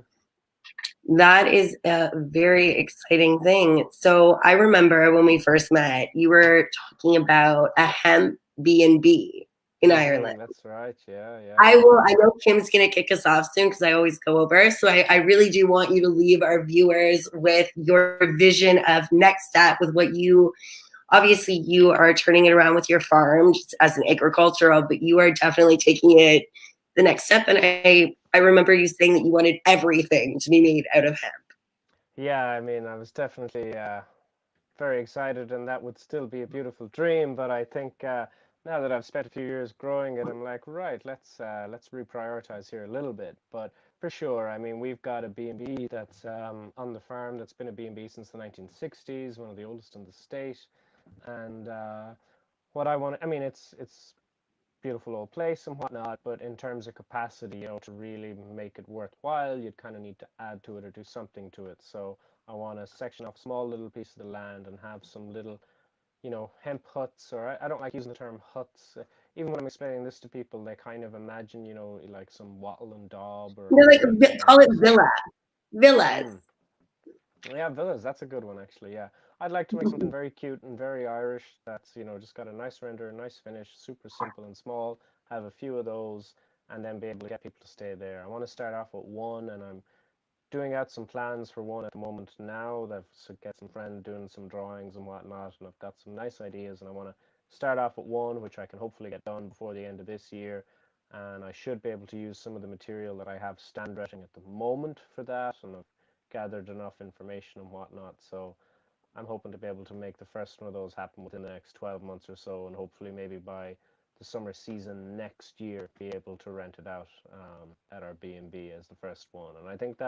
that is a very exciting thing. So I remember when we first met, you were talking about a hemp B&B in Ireland. That's right. Yeah, yeah, I yeah. will. I know Kim's gonna kick us off soon because I always go over. So I really do want you to leave our viewers with your vision of next step with what you obviously you are turning it around with your farm just as an agricultural, but you are definitely taking it the next step. And I remember you saying that you wanted everything to be made out of hemp. Yeah, I mean, I was definitely very excited, and that would still be a beautiful dream. But I think now that I've spent a few years growing it, I'm like, right, let's reprioritize here a little bit. But for sure, I mean, we've got a B&B that's on the farm that's been a B&B since the 1960s, one of the oldest in the state. And what I want, I mean, it's beautiful old place and whatnot, but in terms of capacity, to really make it worthwhile, you'd kind of need to add to it or do something to it. So I want to section off a small little piece of the land and have some little, hemp huts, or I don't like using the term huts. Even when I'm explaining this to people, they kind of imagine, like some wattle and daub or They're like, wooden call it things. villas. Mm. Yeah, villas, that's a good one actually. Yeah. I'd like to make something very cute and very Irish that's, just got a nice render, a nice finish, super simple and small, have a few of those, and then be able to get people to stay there. I want to start off with one, and I'm doing out some plans for one at the moment now. I've get some friend doing some drawings and whatnot, and I've got some nice ideas, and I want to start off with one, which I can hopefully get done before the end of this year. And I should be able to use some of the material that I have stand dressing at the moment for that, and I've gathered enough information and whatnot. So I'm hoping to be able to make the first one of those happen within the next 12 months or so, and hopefully maybe by the summer season next year be able to rent it out at our B&B as the first one. And I think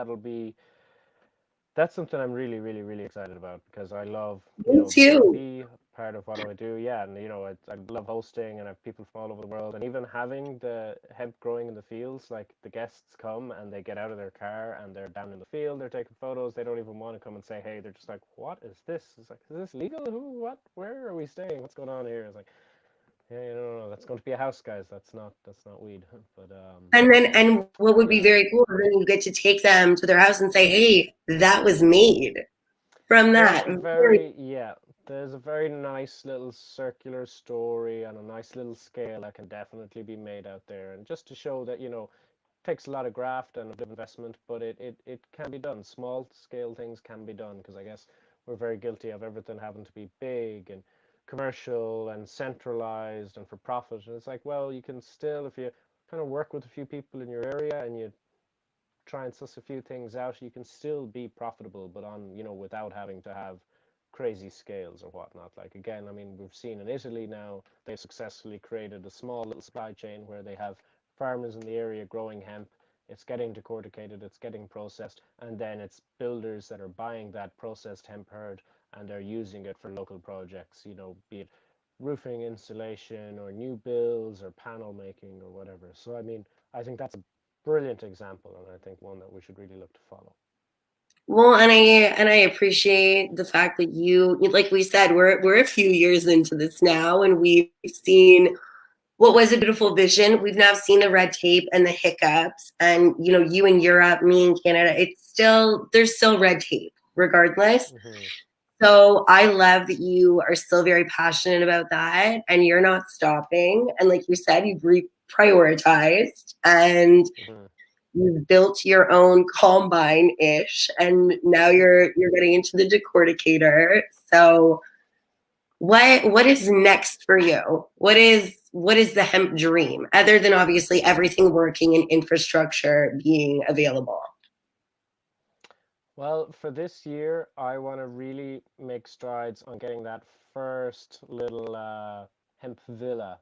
that's something I'm really, really, really excited about because I love, Me the too. B&B part of what I do. Yeah, and I love hosting, and I have people from all over the world, and even having the hemp growing in the fields. Like the guests come and they get out of their car and they're down in the field, they're taking photos. They don't even want to come and say hey. They're just like, what is this? It's like, is this legal? Who? What? Where are we staying? What's going on here? It's like, yeah, no, that's going to be a house, guys. That's not weed. But And what would be yeah. very cool is then you get to take them to their house and say, hey, that was made from There's that. a very, yeah, there's a very nice little circular story and a nice little scale that can definitely be made out there. And just to show that, takes a lot of graft and a bit of investment, but it can be done. Small scale things can be done because I guess we're very guilty of everything having to be big and commercial and centralized and for profit. And it's like, well, you can still, if you kind of work with a few people in your area and you try and suss a few things out, you can still be profitable, but on, without having to have crazy scales or whatnot. Like again, I mean, we've seen in Italy now, they've successfully created a small little supply chain where they have farmers in the area growing hemp. It's getting decorticated, it's getting processed, and then it's builders that are buying that processed hemp herd and they're using it for local projects, be it roofing insulation or new builds or panel making or whatever. So I mean, I think that's a brilliant example, and I think one that we should really look to follow. Well, and I appreciate the fact that you, like we said, we're a few years into this now, and we've seen what was a beautiful vision. We've now seen the red tape and the hiccups, and you in Europe, me in Canada. There's still red tape, regardless. Hmm. So I love that you are still very passionate about that, and you're not stopping. And like you said, you've reprioritized, and Hmm. you've built your own combine-ish, and now Hmm. you're getting into the decorticator. So what is next for you? What is the hemp dream other than obviously everything working and infrastructure being available? Well, for this year, I want to really make strides on getting that first little hemp villa,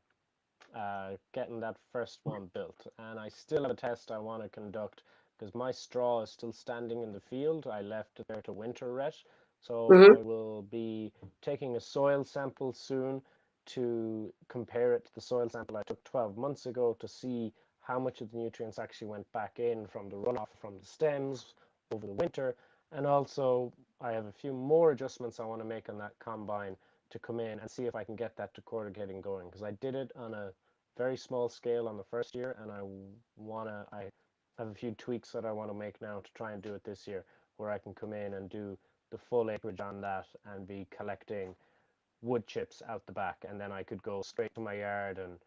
getting that first one built. And I still have a test I want to conduct because my straw is still standing in the field. I left it there to winter ret. So Mm-hmm. I will be taking a soil sample soon to compare it to the soil sample I took 12 months ago to see how much of the nutrients actually went back in from the runoff from the stems over the winter. And also, I have a few more adjustments I want to make on that combine to come in and see if I can get that decorticating going because I did it on a very small scale on the first year, and I have a few tweaks that I want to make now to try and do it this year, where I can come in and do the full acreage on that and be collecting wood chips out the back, and then I could go straight to my yard and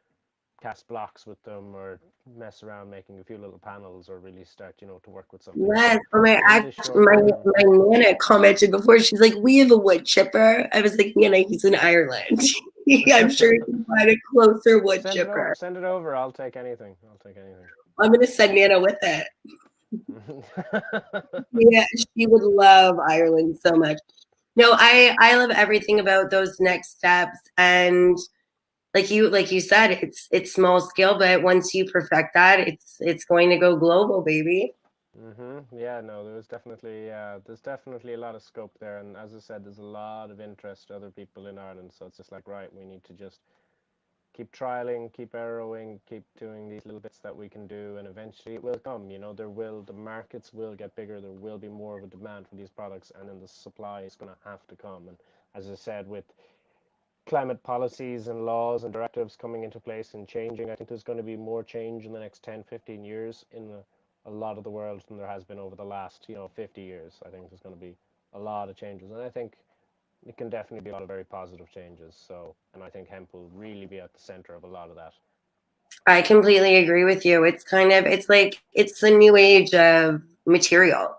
cast blocks with them or mess around making a few little panels or really start, to work with something. Yes. So Oh my, in the short term, my Nana commented before. She's like, "We have a wood chipper." I was like, "Nana, he's in Ireland. I'm sure he can find a closer wood chipper." send it over. I'll take anything. I'm gonna send Nana with it. Yeah, she would love Ireland so much. No, I love everything about those next steps, and like you said, it's small scale, but once you perfect that, it's going to go global, baby. Yeah, no, there's definitely a lot of scope there, and as I said, there's a lot of interest to other people in Ireland. So it's just like, right, we need to just keep trialing, keep arrowing, keep doing these little bits that we can do, and eventually it will come. The markets will get bigger, there will be more of a demand for these products, and then the supply is going to have to come. And as I said, with climate policies and laws and directives coming into place and changing, I think there's going to be more change in the next 10, 15 years in a lot of the world than there has been over the last, 50 years. I think there's going to be a lot of changes, and I think it can definitely be a lot of very positive changes. So, and I think hemp will really be at the center of a lot of that. I completely agree with you. It's like it's the new age of material.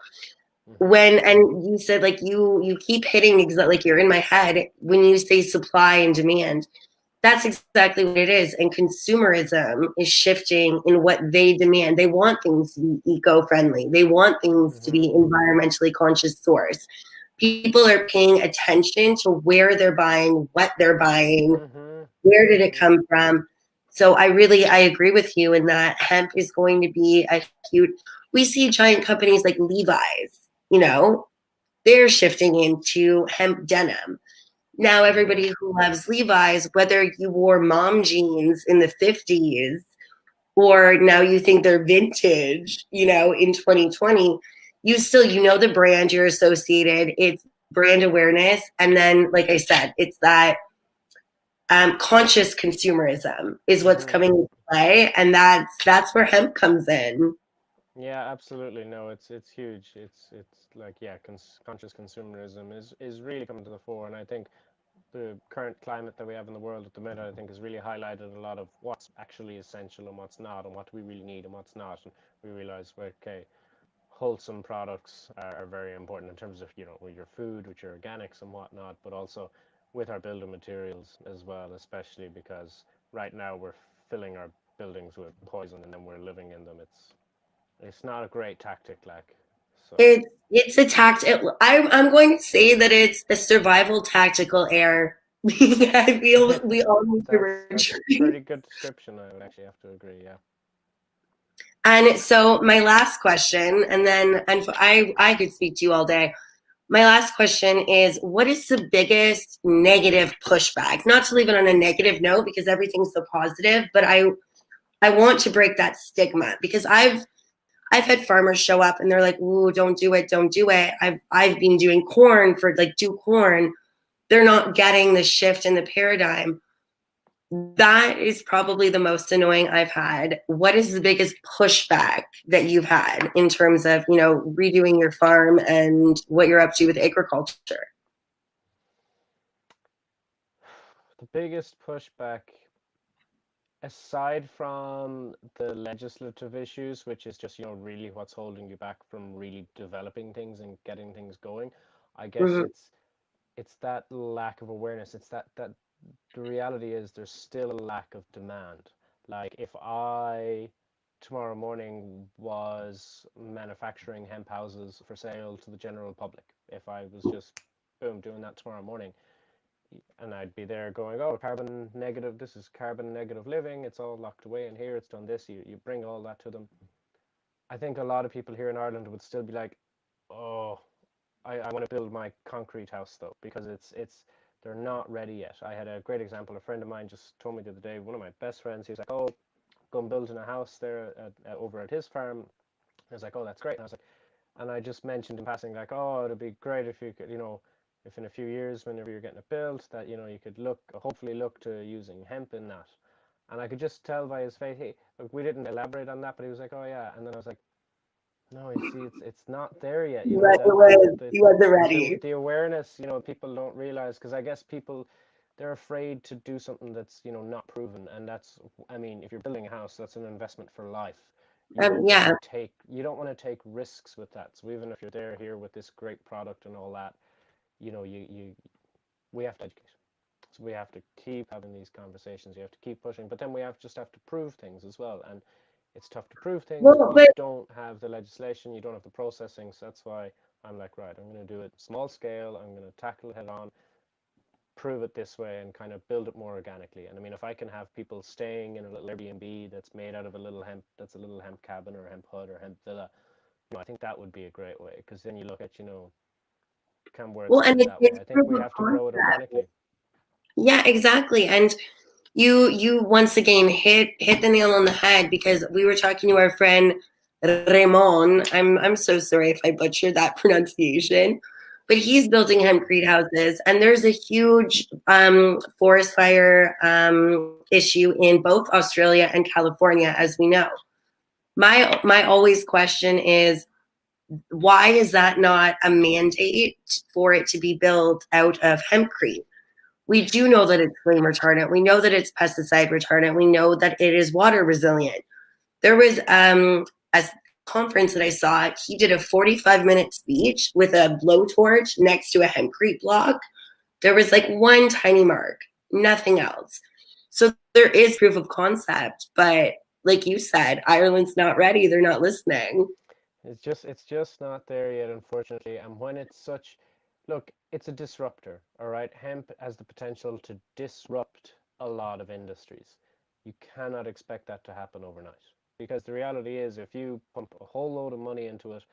Hmm. When and you said like you keep hitting like you're in my head when you say supply and demand. That's exactly what it is. And consumerism is shifting in what they demand. They want things to be eco-friendly. They want things to Hmm. be environmentally conscious source. People are paying attention to where they're buying, what they're buying, Hmm. where did it Hmm. come from. So I agree with you in that hemp is going to be a huge. We see giant companies like Levi's, you know, they're shifting into hemp denim. Now Hmm. everybody who loves Levi's, whether you wore mom jeans in the 50s or now you think they're vintage, in 2020, you know the brand you're associated. It's brand awareness. And then, like I said, it's that conscious consumerism is what's Hmm. coming into play. And that's where hemp comes in. Yeah, absolutely. No, it's huge. It's like, yeah, conscious consumerism is really coming to the fore, and I think the current climate that we have in the world at the minute, I think, has really highlighted a lot of what's actually essential and what's not, and what we really need and what's not. And we realize, well, okay, wholesome products are very important in terms of, with your food, with your organics and whatnot, but also with our building materials as well, especially because right now we're filling our buildings with poison and then we're living in them. It's not a great tactic, like, so. It's a I'm going to say that it's a survival tactical error. I feel we all need to That's a retreat. pretty good description. I would actually have to agree. Yeah. And so my last question, and I could speak to you all day. My last question is, what is the biggest negative pushback? Not to leave it on a negative note because everything's so positive, but I want to break that stigma because I've had farmers show up and they're like, "Ooh, don't do it, don't do it." I've been doing corn for like do corn. They're not getting the shift in the paradigm. That is probably the most annoying I've had. What is the biggest pushback that you've had in terms of, redoing your farm and what you're up to with agriculture? The biggest pushback, aside from the legislative issues, which is just, really what's holding you back from really developing things and getting things going, I guess Mm-hmm. it's that lack of awareness. It's that the reality is there's still a lack of demand. Like, if I tomorrow morning was manufacturing hemp houses for sale to the general public, if I was just boom doing that tomorrow morning, and I'd be there going, oh, carbon negative, this is carbon negative living, it's all locked away in here, it's done this, you bring all that to them. I think a lot of people here in Ireland would still be like, oh, I want to build my concrete house though, because they're not ready yet. I had a great example. A friend of mine just told me the other day, one of my best friends, he was like, oh, go and building a house there over at his farm. I was like, oh, that's great. And I was like, and I just mentioned in passing, like, oh, it'd be great if you could, if in a few years, whenever you're getting it built, that, you could hopefully look to using hemp in that. And I could just tell by his face, hey, look, we didn't elaborate on that, but he was like, oh yeah. And then I was like, no, you see, it's not there yet. He was, The he wasn't ready. the awareness, people don't realize, because I guess people, they're afraid to do something that's, not proven, and that's, I mean, if you're building a house, that's an investment for life. Yeah. You don't want to take risks with that. So even if you're there here with this great product and all that, you we have to educate. So we have to keep having these conversations. You have to keep pushing, but then we have to prove things as well. And It's tough to prove things Well, when you but don't have the legislation, you don't have the processing. So that's why I'm like, right, I'm going to do it small scale. I'm going to tackle it head on, prove it this way, and kind of build it more organically. And I mean, if I can have people staying in a little Airbnb that's made out of a little hemp, that's a little hemp cabin or hemp hut or hemp villa, I think that would be a great way, because then you look at, can we're well, and expanded that way. it's I think proof we of have to grow it concept. organically. Yeah, exactly. And you once again hit the nail on the head, because we were talking to our friend Raymond. I'm so sorry if I butchered that pronunciation, but he's building hempcrete houses, and there's a huge forest fire issue in both Australia and California, as we know. My always question is, why is that not a mandate for it to be built out of hempcrete? We do know that it's flame retardant. We know that it's pesticide retardant. We know that it is water resilient. There was a conference that I saw. He did a 45-minute speech with a blowtorch next to a hempcrete block. There was like one tiny mark, nothing else. So there is proof of concept, but like you said, Ireland's not ready. They're not listening. It's just not there yet, unfortunately. And when it's such, look, it's a disruptor, all right? Hemp has the potential to disrupt a lot of industries. You cannot expect that to happen overnight, because the reality is, if you pump a whole load of money into it,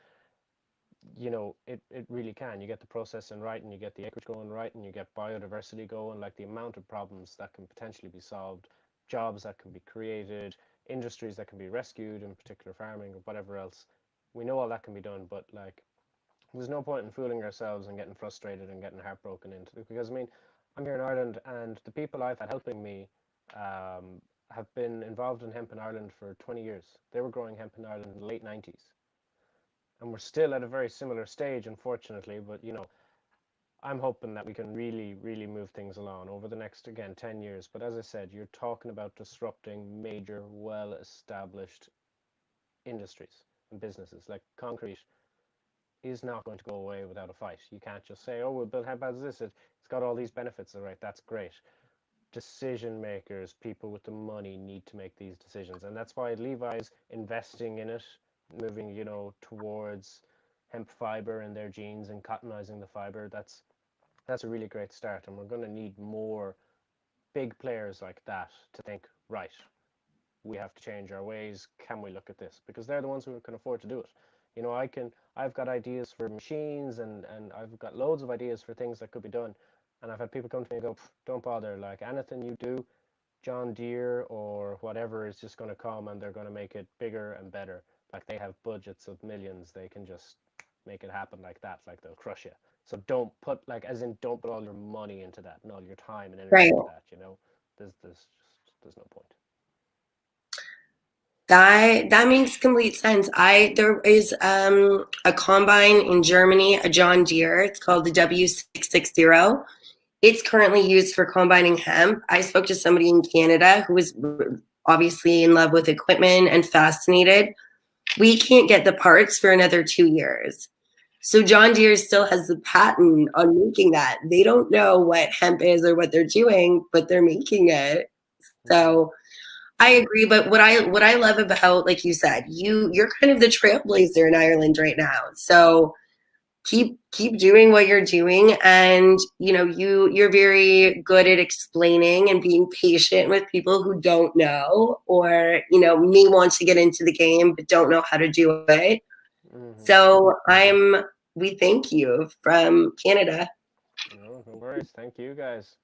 it really can. You get the processing right, and you get the acreage going right, and you get biodiversity going. Like, the amount of problems that can potentially be solved, jobs that can be created, industries that can be rescued, in particular farming or whatever else. We know all that can be done, but like, there's no point in fooling ourselves and getting frustrated and getting heartbroken into it. Because I mean, I'm here in Ireland, and the people I've had helping me have been involved in hemp in Ireland for 20 years. They were growing hemp in Ireland in the late 90s, and we're still at a very similar stage, unfortunately. But I'm hoping that we can really, really move things along over the next, again, 10 years. But as I said, you're talking about disrupting major, well-established industries and businesses. Like, concrete is not going to go away without a fight. You can't just say, oh, we'll build hemp as this. It's got all these benefits. All right, that's great. Decision makers, people with the money, need to make these decisions. And that's why Levi's investing in it, moving, towards hemp fiber in their jeans and cottonizing the fiber. That's a really great start. And we're going to need more big players like that to think, right, we have to change our ways. Can we look at this? Because they're the ones who can afford to do it. I've got ideas for machines, and I've got loads of ideas for things that could be done. And I've had people come to me and go, don't bother, like, anything you do, John Deere or whatever is just going to come, and they're going to make it bigger and better. Like, they have budgets of millions. They can just make it happen like that, like they'll crush you. So don't put, like, as in, don't put all your money into that and all your time and energy Right. into that, there's no point. That makes complete sense. There is a combine in Germany, a John Deere. It's called the W660. It's currently used for combining hemp. I spoke to somebody in Canada who was obviously in love with equipment and fascinated. We can't get the parts for another 2 years. So John Deere still has the patent on making that. They don't know what hemp is or what they're doing, but they're making it. Mm-hmm. So I agree, but what I love about, like you said, you're kind of the trailblazer in Ireland right now. So keep doing what you're doing, and you're very good at explaining and being patient with people who don't know, or may want to get into the game but don't know how to do it. Mm-hmm. So we thank you from Canada. No worries. Thank you, guys.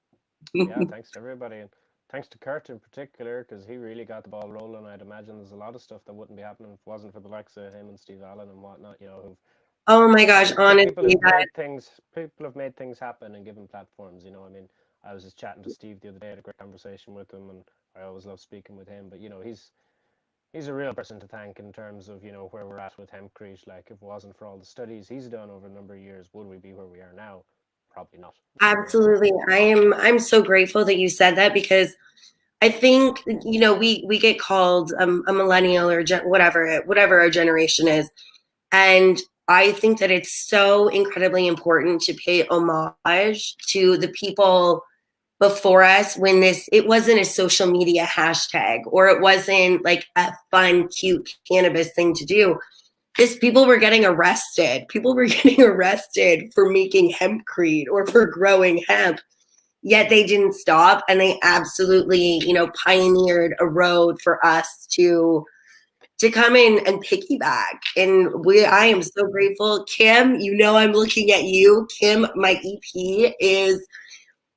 Yeah, thanks to everybody, and thanks to Kurt in particular, because he really got the ball rolling. I'd imagine there's a lot of stuff that wouldn't be happening if it wasn't for the likes of him and Steve Allen and whatnot. Oh my gosh, People honestly, who've made things happen and given platforms. I mean, I was just chatting to Steve the other day. I had a great conversation with him, and I always love speaking with him. But he's a real person to thank in terms of where we're at with hempcrete. Like, if it wasn't for all the studies he's done over a number of years, would we be where we are now? Probably not. absolutely. I'm so grateful that you said that, because I think we get called a millennial, or whatever our generation is, and I think that it's so incredibly important to pay homage to the people before us when it wasn't a social media hashtag, or it wasn't like a fun, cute cannabis thing to do. This people were getting arrested. People were getting arrested for making hempcrete or for growing hemp. Yet they didn't stop, and they absolutely, pioneered a road for us to come in and piggyback. And I am so grateful. Kim, I'm looking at you. Kim, my EP, is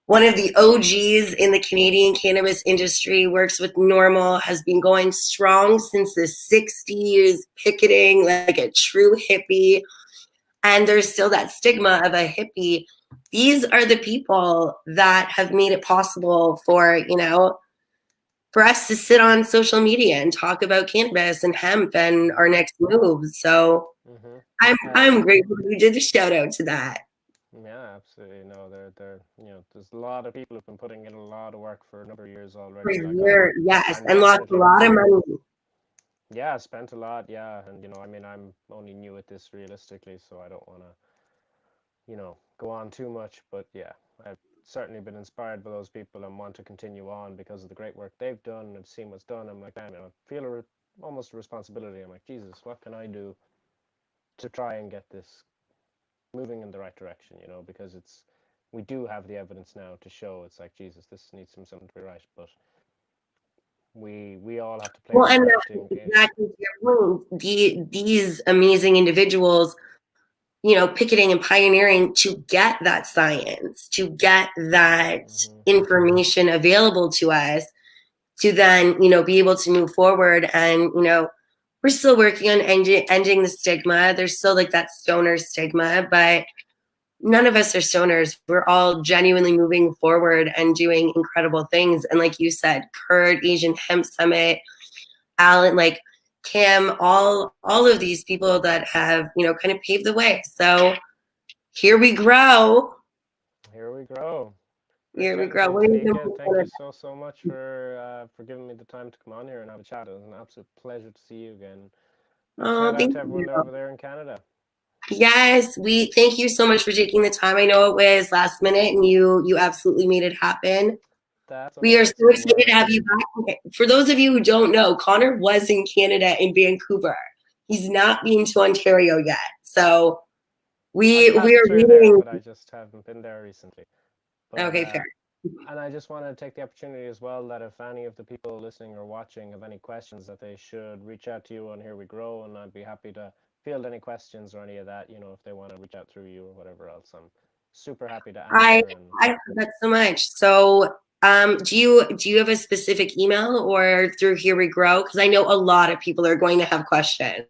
one of the OGs in the Canadian cannabis industry, works with Normal, has been going strong since the 60s, picketing like a true hippie. And there's still that stigma of a hippie. These are the people that have made it possible for us to sit on social media and talk about cannabis and hemp and our next moves. So Mm-hmm. I'm grateful you did a shout out to that. Yeah, absolutely. No, there's a lot of people who've been putting in a lot of work for a number of years For already. a Like year, yes, I'm and lost a definitely lot of considered. money. Yeah, spent a lot. Yeah, and I mean, I'm only new at this realistically, so I don't want to, go on too much. But yeah, I've certainly been inspired by those people and want to continue on because of the great work they've done. I've seen what's done. I'm like, damn, I feel almost a responsibility. I'm like, Jesus, what can I do to try and get this moving in the right direction, because we do have the evidence now to show it's like Jesus, this needs something to be right, but we all have to play Well, our and part that's in exactly to your point. These amazing individuals, picketing and pioneering to get that science, to get that mm-hmm. information available to us, to then, be able to move forward. And, we're still working on ending the stigma. There's still like that stoner stigma, but none of us are stoners. We're all genuinely moving forward and doing incredible things. And like you said, Kurt, Asian Hemp Summit, Alan, like Kim, all of these people that have, kind of paved the way. So here we grow. Here we grow. Great Here we chatting to grow. you, What do you Danika. Thank you think? so much for giving me the time to come on here and have a chat. It was an absolute pleasure to see you again. Oh, Shout out thank to you. everyone over there in Canada. Yes, we thank you so much for taking the time. I know it was last minute and you absolutely made it happen. That's We are okay. so So excited to have you back. For those of you who don't know, Connor was in Canada, in Vancouver. He's not been to Ontario yet. So I we passed are through there, reading. but I just haven't been there recently. But Okay, fair. and I just want to take the opportunity as well that if any of the people listening or watching have any questions, that they should reach out to you on Here We Grow, and I'd be happy to field any questions or any of that. If they want to reach out through you or whatever else, I'm super happy to I answer. And I love that so much. So do you have a specific email or through Here We Grow? Because I know a lot of people are going to have questions.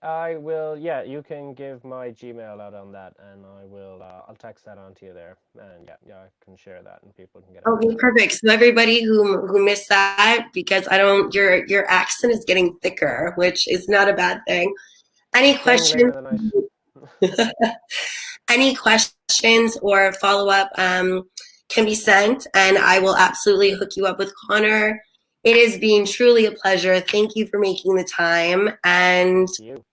I will, yeah, you can give my Gmail out on that, and I'll text that on to you there, and yeah, I can share that, and people can get a hold Okay, of that. perfect. So everybody who missed that, because I don't, your accent is getting thicker, which is not a bad thing. Any It's getting later questions? in the night. Any questions or follow up can be sent, and I will absolutely hook you up with Connor. It has been truly a pleasure. Thank you for making the time, and Thank you.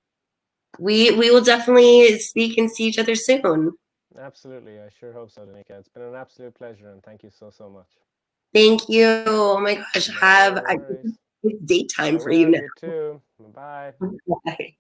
we will definitely speak and see each other soon. Absolutely, I sure hope so, Danica. It's been an absolute pleasure, and thank you so much. Thank you. Oh my gosh, No worries. it's date time I for you will. now. You too. Bye. Bye.